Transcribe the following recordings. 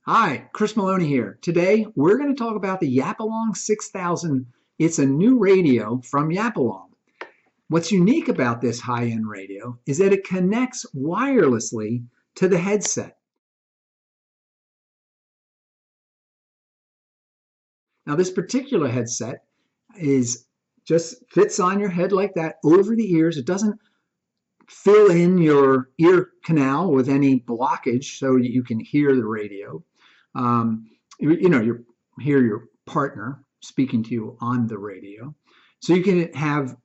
Hi, Chris Maloney here. Today, we're going to talk about the Yapalong 6000. It's a new radio from Yapalong. What's unique about this high-end radio is that it connects wirelessly to the headset. Now, this particular headset is just fits on your head like that over the ears. It doesn't fill in your ear canal with any blockage so you can hear the radio. You hear your partner speaking to you on the radio. So you can have,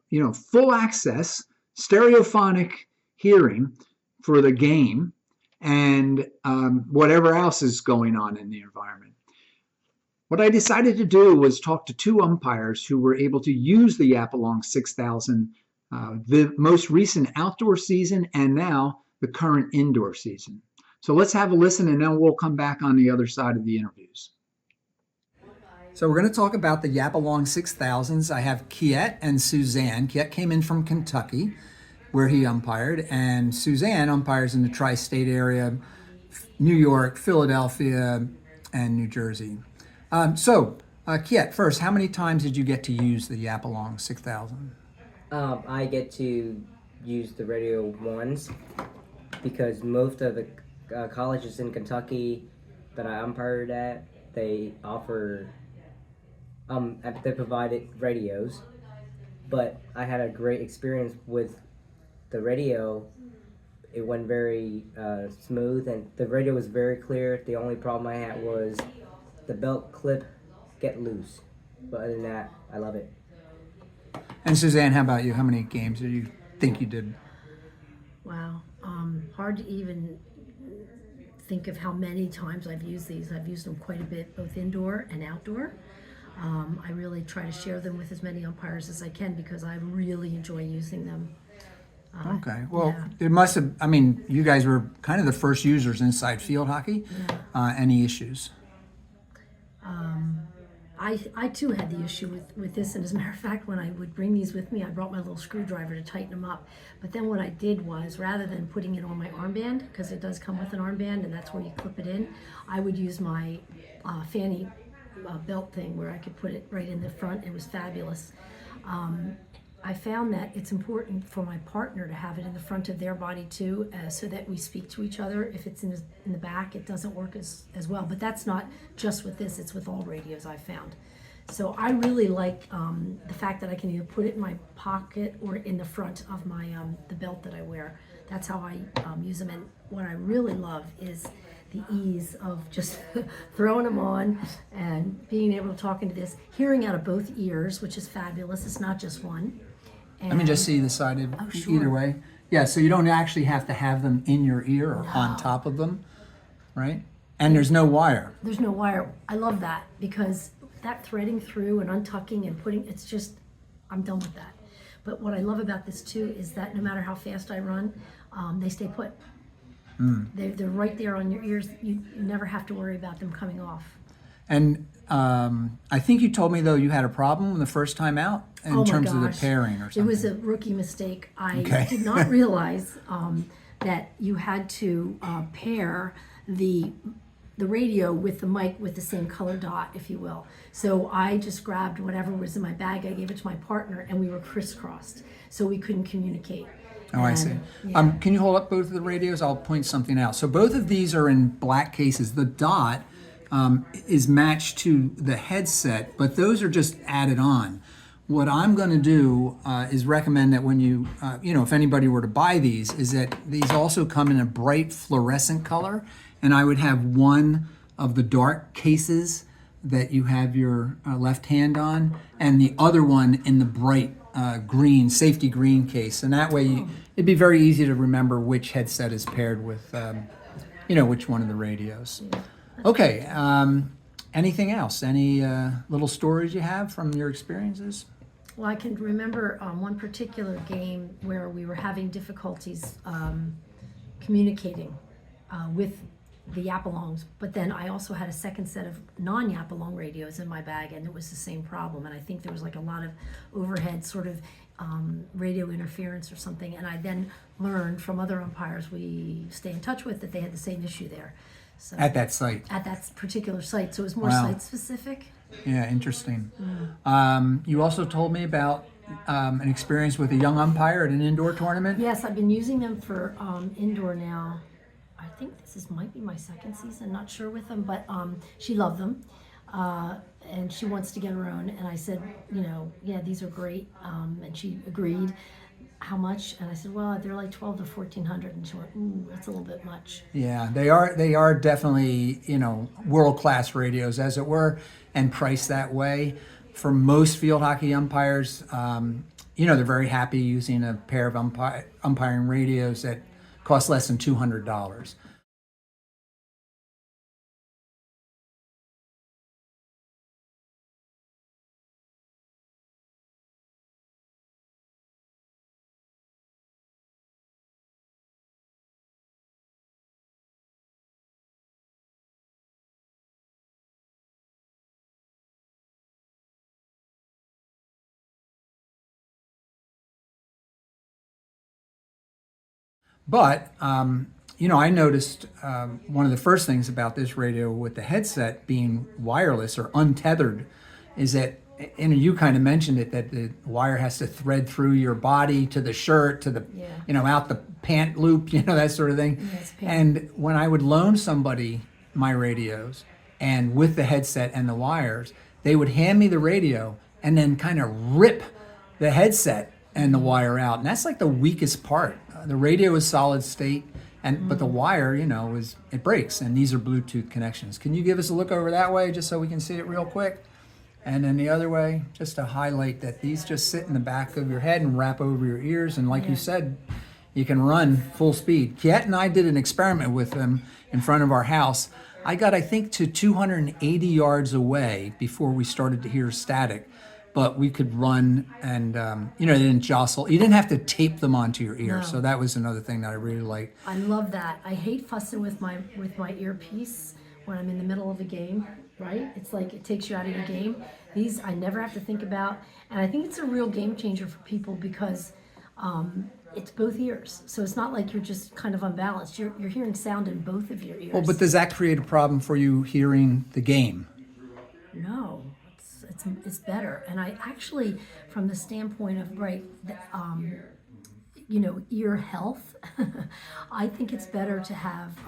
full access, stereophonic hearing for the game and whatever else is going on in the environment. What I decided to do was talk to two umpires who were able to use the Yapalong 6000, the most recent outdoor season and now the current indoor season. So let's have a listen and then we'll come back on the other side of the interviews. So we're going to talk about the Yapalong 6000s. I have Kiet and Suzanne. Kiet came in from Kentucky where he umpired, and Suzanne umpires in the tri-state area, New York, Philadelphia, and New Jersey. Kiet, first, how many times did you get to use the Yapalong 6000? I get to use the radio once because most of the colleges in Kentucky that I umpired at, they offer, they provided radios, but I had a great experience with the radio. It went very smooth and the radio was very clear. The only problem I had was the belt clip get loose, but other than that, I love it. And Suzanne, how about you? How many games do you think you did? Wow. Hard to even think of how many times I've used these. I've used them quite a bit, both indoor and outdoor. I really try to share them with as many umpires as I can because I really enjoy using them. Okay. Well, yeah. It must have, you guys were kind of the first users inside field hockey. Yeah. Any issues? I too had the issue with this, and as a matter of fact, when I would bring these with me, I brought my little screwdriver to tighten them up. But then what I did was, rather than putting it on my armband, because it does come with an armband and that's where you clip it in, I would use my fanny belt thing where I could put it right in the front. It was fabulous. I found that it's important for my partner to have it in the front of their body too, so that we speak to each other. If it's in the back, it doesn't work as well. But that's not just with this, it's with all radios I've found. So I really like the fact that I can either put it in my pocket or in the front of my the belt that I wear. That's how I use them. And what I really love is the ease of just throwing them on and being able to talk into this, hearing out of both ears, which is fabulous. It's not just one. Let me just see the side of sure. either way. Yeah, so you don't actually have to have them in your ear or on top of them, right? And there's no wire. There's no wire. I love that because that threading through and untucking and putting, it's just, I'm done with that. But what I love about this too is that no matter how fast I run, they stay put. They're right there on your ears. You never have to worry about them coming off. And I think you told me, though, you had a problem the first time out in terms of the pairing or something. It was a rookie mistake. I Okay. did not realize that you had to pair the radio with the mic with the same color dot, if you will. So I just grabbed whatever was in my bag, I gave it to my partner, and we were crisscrossed, so we couldn't communicate. Oh, I see. Yeah. Can you hold up both of the radios? I'll point something out. So both of these are in black cases. The dot is matched to the headset, but those are just added on. What I'm going to do is recommend that when you, if anybody were to buy these, is that these also come in a bright fluorescent color, and I would have one of the dark cases that you have your left hand on, and the other one in the bright green, safety green case. And that way, it'd be very easy to remember which headset is paired with, which one of the radios. Okay, anything else? Any little stories you have from your experiences? Well, I can remember one particular game where we were having difficulties communicating with the Yapalongs, but then I also had a second set of non-Yapalong radios in my bag, and it was the same problem. And I think there was like a lot of overhead sort of radio interference or something. And I then learned from other umpires we stay in touch with that they had the same issue there. So At that site. at that particular site, so it was more Wow. site specific. Yeah, interesting. You also told me about an experience with a young umpire at an indoor tournament. Yes, I've been using them for indoor now. I think might be my second season. Not sure with them, but she loved them, and she wants to get her own. And I said, yeah, these are great, and she agreed. How much? And I said, well, they're like 12 to 1400. And she went, ooh, that's a little bit much. Yeah, they are. They are definitely, world class radios, as it were, and priced that way. For most field hockey umpires, they're very happy using a pair of umpiring radios that cost less than $200. But, I noticed one of the first things about this radio with the headset being wireless or untethered is that, and you kind of mentioned it, that the wire has to thread through your body to the shirt, to the, out the pant loop, that sort of thing. Yeah, it's painful. And when I would loan somebody my radios and with the headset and the wires, they would hand me the radio and then kind of rip the headset and the wire out. And that's like the weakest part. The radio is solid state, but the wire, it breaks. And these are Bluetooth connections. Can you give us a look over that way just so we can see it real quick? And then the other way, just to highlight that these just sit in the back of your head and wrap over your ears. And like you said, you can run full speed. Kiet and I did an experiment with them in front of our house. I got, I think, to 280 yards away before we started to hear static. But we could run and, they didn't jostle. You didn't have to tape them onto your ear. No. So that was another thing that I really liked. I love that. I hate fussing with my earpiece when I'm in the middle of a game, right? It's like it takes you out of your game. These I never have to think about. And I think it's a real game changer for people because it's both ears. So it's not like you're just kind of unbalanced. You're hearing sound in both of your ears. Well, but does that create a problem for you hearing the game? No. It's better, and I actually, from the standpoint of ear health, I think it's better to have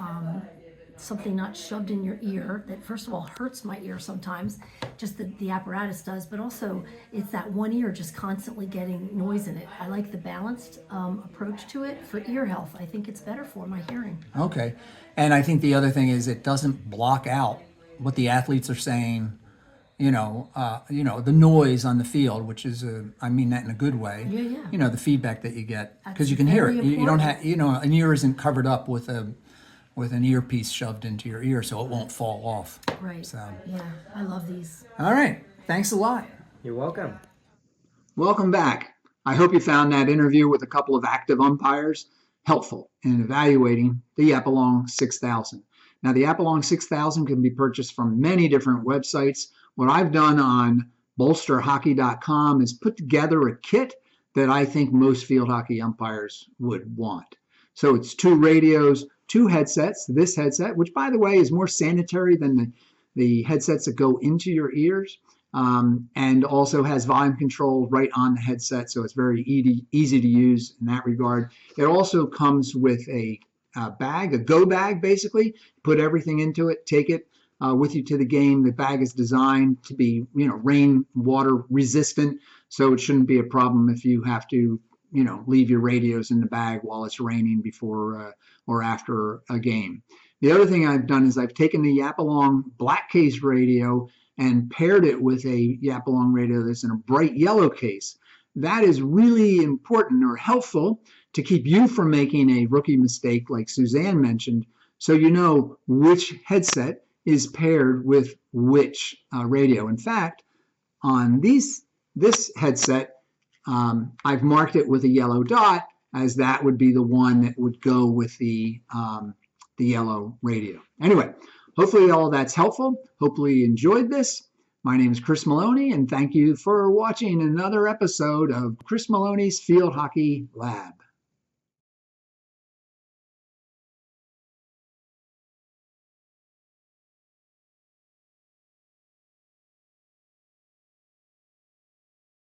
something not shoved in your ear that first of all hurts my ear sometimes, just the apparatus does, but also it's that one ear just constantly getting noise in it. I like the balanced approach to it for ear health. I think it's better for my hearing. Okay, and I think the other thing is it doesn't block out what the athletes are saying. The noise on the field, which is, I mean that in a good way. Yeah. The feedback that you get, because you can hear it. You don't have, an ear isn't covered up with an earpiece shoved into your ear, so it won't fall off. Right. So. Yeah, I love these. All right. Thanks a lot. You're welcome. Welcome back. I hope you found that interview with a couple of active umpires helpful in evaluating the Yapalong 6000. Now, the Yapalong 6000 can be purchased from many different websites. What I've done on bolsterhockey.com is put together a kit that I think most field hockey umpires would want. So it's 2 radios, 2 headsets. This headset, which by the way is more sanitary than the headsets that go into your ears, and also has volume control right on the headset, so it's very easy to use in that regard. It also comes with a bag, a go bag basically. Put everything into it, take it with you to the game. The bag is designed to be, rain water resistant, so it shouldn't be a problem if you have to, leave your radios in the bag while it's raining before or after a game. The other thing I've done is I've taken the Yapalong black case radio and paired it with a Yapalong radio that's in a bright yellow case. That is really important or helpful to keep you from making a rookie mistake like Suzanne mentioned, so you know which headset is paired with which radio. In fact, on this headset, I've marked it with a yellow dot, as that would be the one that would go with the yellow radio. Anyway, hopefully all that's helpful. Hopefully you enjoyed this. My name is Chris Maloney, and thank you for watching another episode of Chris Maloney's Field Hockey Lab.